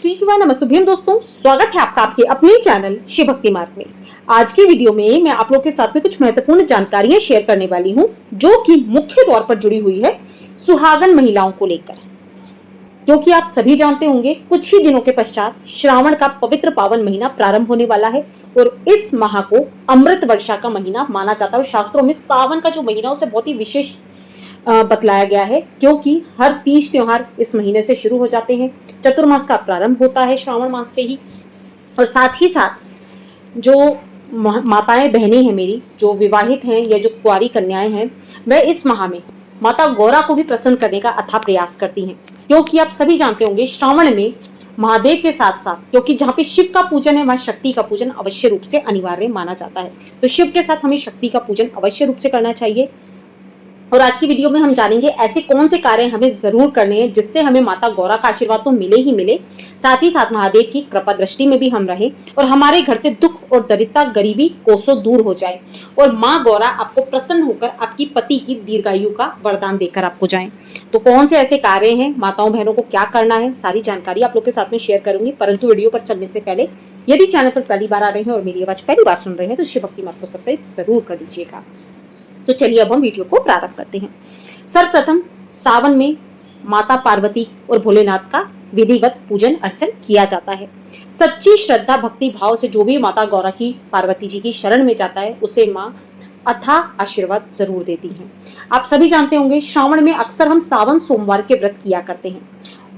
श्री शिवाय नमस्तुभ्यम दोस्तों, स्वागत है आपका आपके अपने चैनल शिव भक्ति मार्ग में। आज की वीडियो में मैं आप लोगों के साथ में कुछ महत्वपूर्ण जानकारियां शेयर करने वाली हूं, जो कि मुख्य तौर पर जुड़ी हुई है सुहागन महिलाओं को लेकर। क्योंकि आप सभी जानते होंगे कुछ ही दिनों के पश्चात श्रावण का पवित्र पावन महीना प्रारंभ होने वाला है और इस माह को अमृत वर्षा का महीना माना जाता है। और शास्त्रों में सावन का जो महीना उसे बहुत ही विशेष बतलाया गया है, क्योंकि हर 30 त्योहार इस महीने से शुरू हो जाते हैं। चतुर्मास का प्रारंभ होता है श्रावण मास से ही। और साथ ही साथ जो माताएं बहनें हैं मेरी, जो विवाहित हैं या जो कुंवारी कन्याएं हैं, वह इस माह में माता गौरा को भी प्रसन्न करने का अथाह प्रयास करती हैं। क्योंकि आप सभी जानते होंगे श्रावण में महादेव के साथ साथ, क्योंकि जहाँ पे शिव का पूजन है वहां शक्ति का पूजन अवश्य रूप से अनिवार्य माना जाता है। तो शिव के साथ हमें शक्ति का पूजन अवश्य रूप से करना चाहिए। और आज की वीडियो में हम जानेंगे ऐसे कौन से कार्य हमें जरूर करने हैं जिससे हमें माता गौरा का आशीर्वाद तो मिले ही मिले, साथ ही साथ महादेव की कृपा दृष्टि में भी हम रहें और हमारे घर से दुख और दरिद्रता गरीबी कोसों दूर हो जाए और माँ गौरा आपको प्रसन्न होकर आपकी पति की दीर्घायु का वरदान देकर आपको जाए। तो कौन से ऐसे कार्य हैं, माताओं बहनों को क्या करना है, सारी जानकारी आप लोग के साथ में शेयर करूंगी। परंतु वीडियो पर चलने से पहले यदि चैनल पर पहली बार आ रहे हैं और मेरी आवाज पहली बार सुन रहे हैं तो शिव भक्ति मार्ग को सब्सक्राइब जरूर कर लीजिएगा। तो चलिए अब हम वीडियो को प्रारंभ करते हैं। सर्वप्रथम सावन में माता पार्वती और भोलेनाथ का विधिवत पूजन अर्चन किया जाता है। सच्ची श्रद्धा भक्ति भाव से जो भी माता गौरा की पार्वती जी की शरण में जाता है उसे माँ अथाह आशीर्वाद जरूर देती हैं। आप सभी जानते होंगे श्रावण में अक्सर हम सावन सोमवार के व्रत किया करते हैं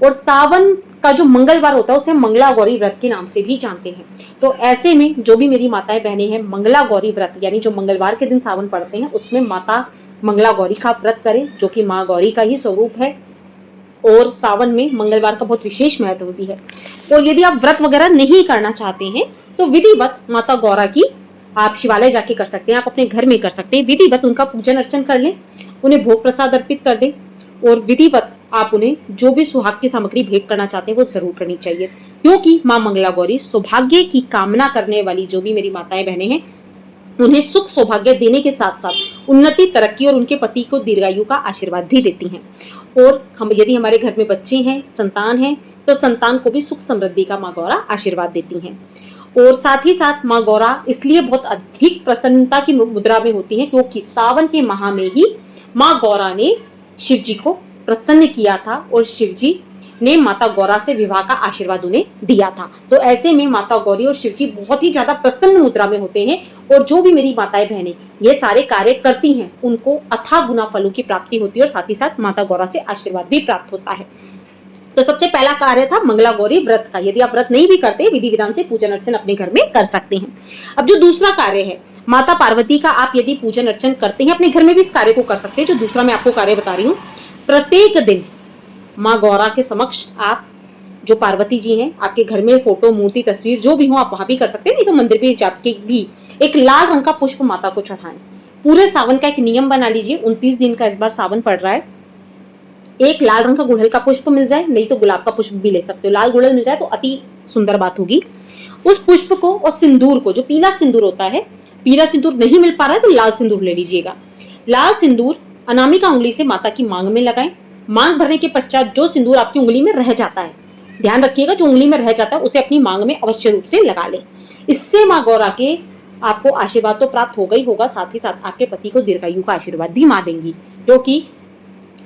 और सावन का जो मंगलवार होता है उसे मंगला गौरी व्रत के नाम से भी जानते हैं। तो ऐसे में जो भी मेरी माताएं बहनें हैं, मंगला गौरी व्रत यानी जो मंगलवार के दिन सावन पड़ते हैं उसमें माता मंगला गौरी का व्रत करें, जो कि माँ गौरी का ही स्वरूप है। और सावन में मंगलवार का बहुत विशेष महत्व भी है। और यदि आप व्रत वगैरह नहीं करना चाहते हैं तो विधिवत माता गौरा की आप शिवालय जाके कर सकते हैं, आप अपने घर में कर सकते हैं। विधिवत उनका पूजन अर्चन कर लें, उन्हें भोग प्रसाद अर्पित कर दें और विधिवत आप उन्हें जो भी सुहाग की सामग्री भेंट करना चाहते हैं वो जरूर करनी चाहिए। क्योंकि माँ मंगला गौरी सौभाग्य की कामना करने वाली जो भी मेरी माताएं बहनें हैं उन्हें सुख सौभाग्य देने के साथ साथ उन्नति तरक्की और उनके पति को दीर्घायु का आशीर्वाद भी देती हैं। और हम यदि हमारे घर में बच्चे हैं, संतान है, तो संतान को भी सुख समृद्धि का माँ गौरा आशीर्वाद देती हैं। और साथ ही साथ माँ गौरा इसलिए बहुत अधिक प्रसन्नता की मुद्रा में होती है क्योंकि सावन के माह में ही माँ गौरा ने शिव जी को प्रसन्न किया था और शिव जी ने माता गौरा से विवाह का आशीर्वाद उन्हें दिया था। तो ऐसे में माता गौरी और शिव जी बहुत ही ज्यादा प्रसन्न मुद्रा में होते हैं और जो भी मेरी माताएं बहनें ये सारे कार्य करती हैं उनको अथाह गुना फलों की प्राप्ति होती है और साथ ही साथ माता गौरा से आशीर्वाद भी प्राप्त होता है। तो सबसे पहला कार्य था मंगला गौरी व्रत का। यदि आप व्रत नहीं भी करते, विधि विधान से पूजन अर्चन अपने घर में कर सकते हैं। अब जो दूसरा कार्य है माता पार्वती का, आप यदि पूजन अर्चन करते हैं अपने घर में भी इस कार्य को कर सकते हैं। जो दूसरा मैं आपको कार्य बता रही हूँ, प्रत्येक दिन माँ गौरा के समक्ष आप जो पार्वती जी हैं आपके घर में फोटो मूर्ति तस्वीर जो भी हो आप वहां भी कर सकते हैं, नहीं तो मंदिर पे जाके भी एक लाल रंग का पुष्प माता को चढ़ाएं। पूरे सावन का एक नियम बना लीजिए, 29 दिन का इस बार सावन पड़ रहा है। एक लाल रंग का गुड़हल का पुष्प मिल जाए, नहीं तो गुलाब का पुष्प भी ले सकते हो। लाल गुड़हल मिल जाए तो अति सुंदर बात होगी। उस पुष्प को और सिंदूर को, जो पीला सिंदूर होता है, पीला सिंदूर नहीं मिल पा रहा है तो लाल सिंदूर ले लीजिएगा। लाल सिंदूर अनामिका उंगली से माता की मांग में लगाएं। मांग भरने के पश्चात जो सिंदूर आपकी उंगली में रह जाता है, ध्यान रखिएगा, जो उंगली में रह जाता है उसे अपनी मांग में अवश्य रूप से लगा ले। इससे माँ गौरा के आपको आशीर्वाद तो प्राप्त होगा ही होगा, साथ ही साथ आपके पति को दीर्घायु का आशीर्वाद भी माँ देंगी। क्योंकि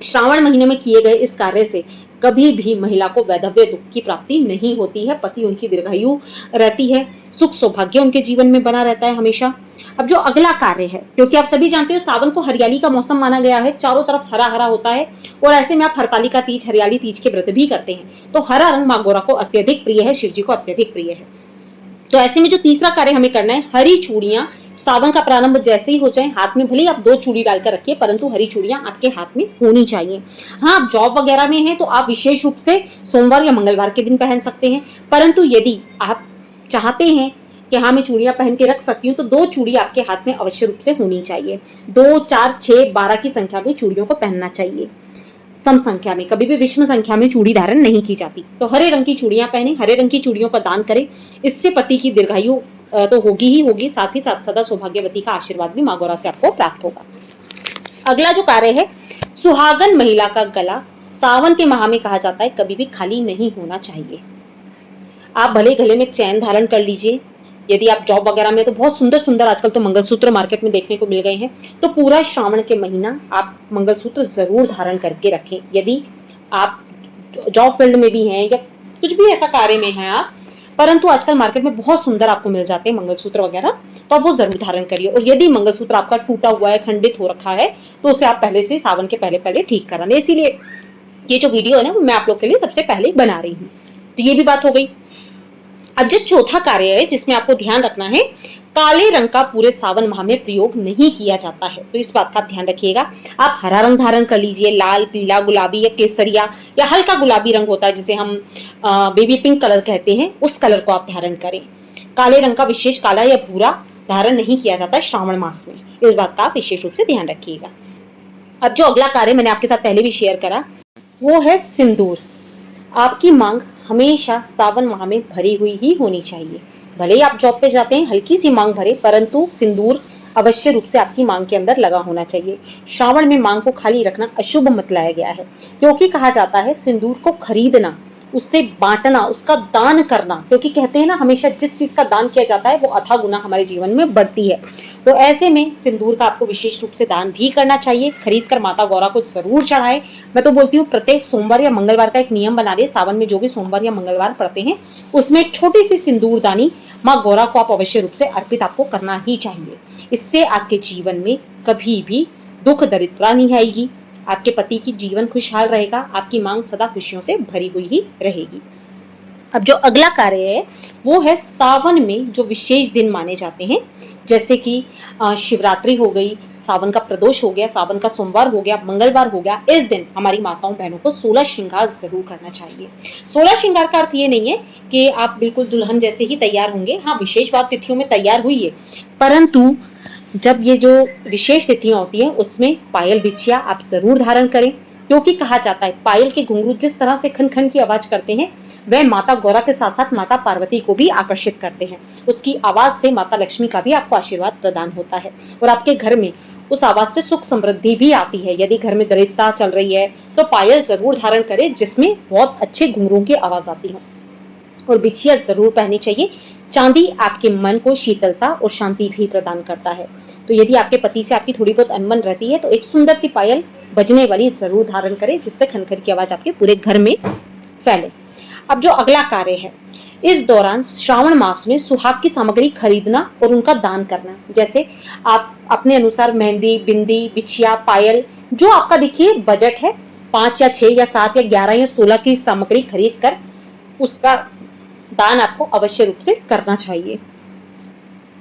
श्रावण महीने में किए गए इस कार्य से कभी भी महिला को वैधव्य दुख की प्राप्ति नहीं होती है, पति उनकी दीर्घायु रहती है, सुख सौभाग्य उनके जीवन में बना रहता है हमेशा। अब जो अगला कार्य है, क्योंकि आप सभी जानते हो सावन को हरियाली का मौसम माना गया है, चारों तरफ हरा हरा होता है और ऐसे में आप हरतालिका तीज, हरियाली तीज के व्रत भी करते हैं। तो हरा रंग माँ गौरा को अत्यधिक प्रिय है, शिव जी को अत्यधिक प्रिय है। तो ऐसे में जो तीसरा कार्य हमें करना है, हरी चूड़ियां सावन का प्रारंभ जैसे ही हो जाए हाथ में, भले ही आप 2 चूड़ी डालकर रखिए परंतु हरी चूड़ियां आपके हाथ में होनी चाहिए। हाँ, आप जॉब वगैरह में हैं तो आप विशेष रूप से सोमवार या मंगलवार के दिन पहन सकते हैं। परंतु यदि आप चाहते हैं कि हाँ मैं चूड़ियां पहन के रख सकती हूँ तो 2 चूड़ी आपके हाथ में अवश्य रूप से होनी चाहिए। 2, 4, 6, 12 की संख्या में चूड़ियों को पहनना चाहिए। सम संख्या में, कभी भी विषम संख्या में चूड़ी धारण नहीं की जाती। तो हरे रंग की चूड़ियां पहने, हरे रंग की चूड़ियों का दान करें। इससे पति की दीर्घायु तो होगी ही होगी, साथ ही साथ सदा सौभाग्यवती का आशीर्वाद भी माँ गौरा से आपको प्राप्त होगा। अगला जो कार्य है, सुहागन महिला का गला सावन के माह में कहा जाता है कभी भी खाली नहीं होना चाहिए। आप भले गले में चैन धारण कर लीजिए, यदि आप जॉब वगैरह में, तो बहुत सुंदर सुंदर आजकल तो मंगलसूत्र मार्केट में देखने को मिल गए हैं। तो पूरा श्रावण के महीना आप मंगलसूत्र जरूर धारण करके रखें। यदि आप जॉब फील्ड में भी हैं या कुछ भी ऐसा कार्य में हैं आप, परंतु आजकल मार्केट में बहुत सुंदर आपको मिल जाते हैं मंगलसूत्र वगैरह, तो आप वो जरूर धारण करिए। और यदि मंगलसूत्र आपका टूटा हुआ है, खंडित हो रखा है, तो उसे आप पहले से सावन के पहले पहले ठीक करा लें। इसीलिए ये जो वीडियो है ना, मैं आप लोग के लिए सबसे पहले बना रही हूँ। तो ये भी बात हो गई। अब जो चौथा कार्य है जिसमें आपको ध्यान रखना है, काले रंग का पूरे सावन माह में प्रयोग नहीं किया जाता है, तो इस बात का ध्यान रखिएगा। आप हरा रंग धारण कर लीजिए, लाल, पीला, गुलाबी या केसरिया या हल्का गुलाबी रंग होता है जिसे हम बेबी पिंक कलर कहते हैं, उस कलर को आप धारण करें। काले रंग का विशेष काला या भूरा धारण नहीं किया जाता है श्रावण मास में, इस बात का आप विशेष रूप से ध्यान रखिएगा। अब जो अगला कार्य मैंने आपके साथ पहले भी शेयर करा, वो है सिंदूर। आपकी मांग हमेशा सावन माह में भरी हुई ही होनी चाहिए। भले ही आप जॉब पे जाते हैं, हल्की सी मांग भरे, परंतु सिंदूर अवश्य रूप से आपकी मांग के अंदर लगा होना चाहिए। श्रावण में मांग को खाली रखना अशुभ मतलाया गया है, क्योंकि कहा जाता है सिंदूर को खरीदना, उससे बांटना, उसका दान करना, क्योंकि कहते हैं ना हमेशा जिस चीज का दान किया जाता है वो अथाह गुना हमारे जीवन में बढ़ती है। तो ऐसे में सिंदूर का आपको विशेष रूप से दान भी करना चाहिए। खरीद कर माता गौरा को जरूर चढ़ाए। मैं तो बोलती हूँ प्रत्येक सोमवार या मंगलवार का एक नियम बना ले, सावन में जो भी सोमवार या मंगलवार पड़ते हैं उसमें एक छोटी सी सिंदूरदानी माँ गौरा को आप अवश्य रूप से अर्पित आपको करना ही चाहिए। इससे आपके जीवन में कभी भी दुख दरिद्रता नहीं आएगी, आपके पति की जीवन खुशहाल रहेगा, आपकी मांग सदा खुशियों से भरी हुई ही रहेगी। अब जो अगला कार्य है वो है सावन में जो विशेष दिन माने जाते हैं, जैसे कि शिवरात्रि हो गई, सावन का प्रदोष हो गया, सावन का सोमवार हो गया, मंगलवार हो गया। इस दिन हमारी माताओं बहनों को 16 श्रृंगार जरूर करना चाहिए। 16 श्रृंगार का अर्थ ये नहीं है कि आप बिल्कुल दुल्हन जैसे ही तैयार होंगे। हाँ, विशेष वार तिथियों में तैयार हुई है, परंतु जब ये जो विशेष तिथियां होती हैं उसमें पायल बिछिया आप जरूर धारण करें, क्योंकि कहा जाता है पायल के घुंघरू जिस तरह से खन खन की आवाज करते हैं वह माता गौरा के साथ साथ माता पार्वती को भी आकर्षित करते हैं। उसकी आवाज से माता लक्ष्मी का भी आपको आशीर्वाद प्रदान होता है और आपके घर में उस आवाज से सुख समृद्धि भी आती है। यदि घर में दरिद्रता चल रही है तो पायल जरूर धारण करें जिसमें बहुत अच्छे घुंघरूओं की आवाज आती हो, और बिछिया जरूर पहननी चाहिए। चांदी आपके मन को शीतलता और शांति भी प्रदान करता है। तो यदि आपके पति से आपकी थोड़ी बहुत अनबन रहती है तो एक सुंदर सी पायल बजने वाली जरूर धारण करें, जिससे खनखन की आवाज आपके पूरे घर में फैले। अब जो अगला कार्य है, इस दौरान श्रावण मास में सुहाग की सामग्री खरीदना और उनका दान करना। जैसे आप अपने अनुसार मेहंदी, बिंदी, बिछिया, पायल, जो आपका देखिए बजट है, 5 या 6 या 7 या 11 या 16 की सामग्री खरीद कर उसका दान आपको अवश्य रूप से करना चाहिए।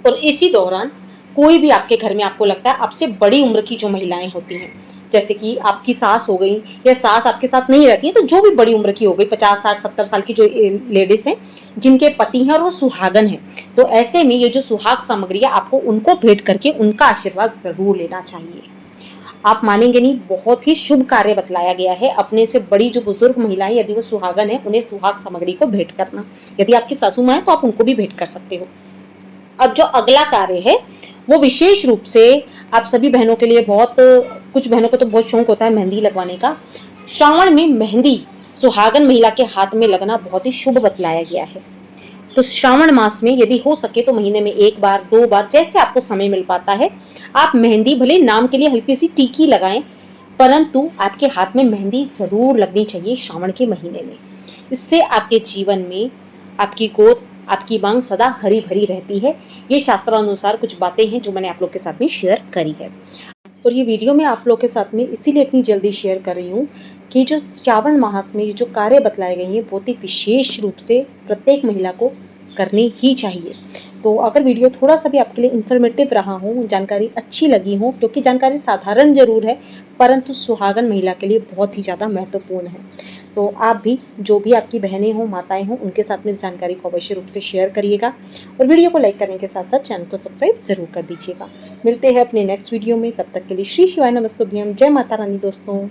और इसी दौरान कोई भी आपके घर में आपको लगता है आपसे बड़ी उम्र की जो महिलाएं होती हैं, जैसे कि आपकी सास हो गई या सास आपके साथ नहीं रहती है, तो जो भी बड़ी उम्र की हो गई, 50, 60, 70 साल की जो लेडीज हैं जिनके पति हैं और वो सुहागन हैं, तो ऐसे में ये जो सुहाग सामग्री है आपको उनको भेंट करके उनका आशीर्वाद जरूर लेना चाहिए। आप मानेंगे नहीं, बहुत ही शुभ कार्य बतलाया गया है। अपने से बड़ी जो बुजुर्ग महिलाएं यदि वो सुहागन है उन्हें सुहाग सामग्री को भेंट करना। यदि आपकी सासू माँ है तो आप उनको भी भेंट कर सकते हो। अब जो अगला कार्य है वो विशेष रूप से आप सभी बहनों के लिए, बहुत कुछ बहनों को तो बहुत शौक होता है मेहंदी लगवाने का। श्रावण में मेहंदी सुहागन महिला के हाथ में लगना बहुत ही शुभ बतलाया गया है। तो श्रावण मास में यदि हो सके तो महीने में 1 बार 2 बार जैसे आपको समय मिल पाता है आप मेहंदी, भले नाम के लिए हल्की सी टीकी लगाएं, परंतु आपके हाथ में मेहंदी जरूर लगनी चाहिए श्रावण के महीने में। इससे आपके जीवन में आपकी गोद, आपकी मांग सदा हरी भरी रहती है। ये शास्त्रानुसार कुछ बातें हैं जो मैंने आप लोग के साथ में शेयर करी है, और ये वीडियो मैं आप लोग के साथ में इसीलिए इतनी जल्दी शेयर कर रही हूँ कि जो श्रावण मास में ये जो कार्य बतलाए गए हैं बहुत ही विशेष रूप से प्रत्येक महिला को करनी ही चाहिए। तो अगर वीडियो थोड़ा सा भी आपके लिए इन्फॉर्मेटिव रहा हो, जानकारी अच्छी लगी हो, क्योंकि जानकारी साधारण जरूर है परंतु सुहागन महिला के लिए बहुत ही ज़्यादा महत्वपूर्ण है, तो आप भी, जो भी आपकी बहनें हों, माताएं हों, उनके साथ में इस जानकारी को अवश्य रूप से शेयर करिएगा और वीडियो को लाइक करने के साथ साथ चैनल को सब्सक्राइब जरूर कर दीजिएगा। मिलते हैं अपने नेक्स्ट वीडियो में, तब तक के लिए श्री शिवाय नमस्तुभ्यम, जय माता रानी दोस्तों।